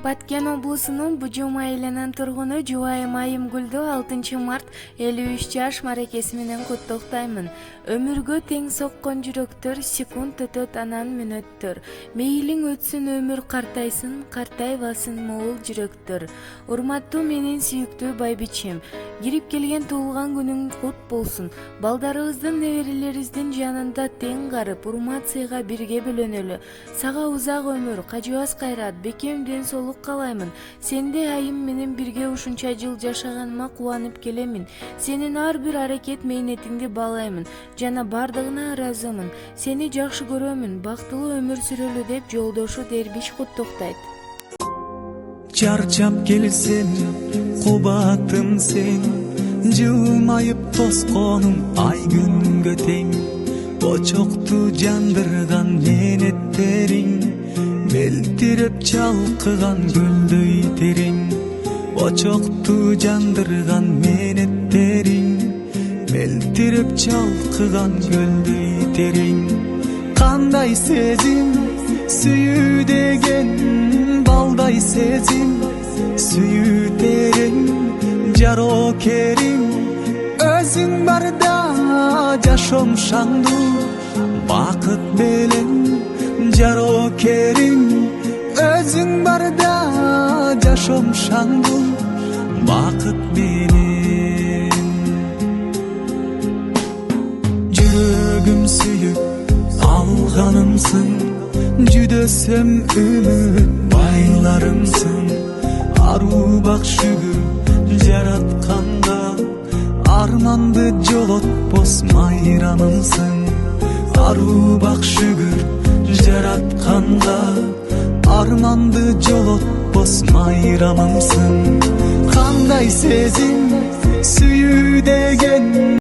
Баткен облусунун Бужум айылынын тургуну Жубайым Айымгүлдү 6 март 53 жаш маракеси менен куттуктаймын. Өмүргө тең соккон жүрөктөр секунд өтөт анан мүнөттөр. Мейлиң өтсүн өмүр, картайсын, картайбасын моул жүрөктөр. Урматтуу менин сүйүктүү байбичем, кирип келген туулган күнүң кут болсун. Балдарыбыздын, неберелерибиздин жанында тең карып, урмат сыйга бирге бөлөнөлү. Сага узак өмүр, кажыбас кайрат, бекемден солук каалаймын. Сенде айым менен бирге ушунча жыл жашаганыма кубанып келемин. Сенин ар бир аракет мээнетиңди баалаймын жана бардыгына ыраазымын. Сени жакшы көрөмүн, бактылуу өмүр сүрөлү деп жолдошу Дербиш куттуктайт. Чарчап келсем, кубатым сен, жылмайып тосконум ай күнгө тең. Очокту жандырган менеттериң, мелтиреп чалкыган көлдөй терең. Очокту жандырган менеттериң, мелтиреп чалкыган көлдөй терең. Кандай сезим, сүйүү деген, балдай сезим, сүйүү терең. Жарокерим, өзүң барда жашоом шаңдуу, бакыт менен. Жарокерим, өзүң барда жашоом шаңдуу, бакыт менен. Жүрөгүм сүйүп алганымсың, жүдөсөм үмүт байларымсың. Аруу бак шүгүр жаратканга, арманды жолотпос майрамымсың. Аруу бак шүгүр жаратканга, арманды жолотпос майрамымсың. Кандай сезим,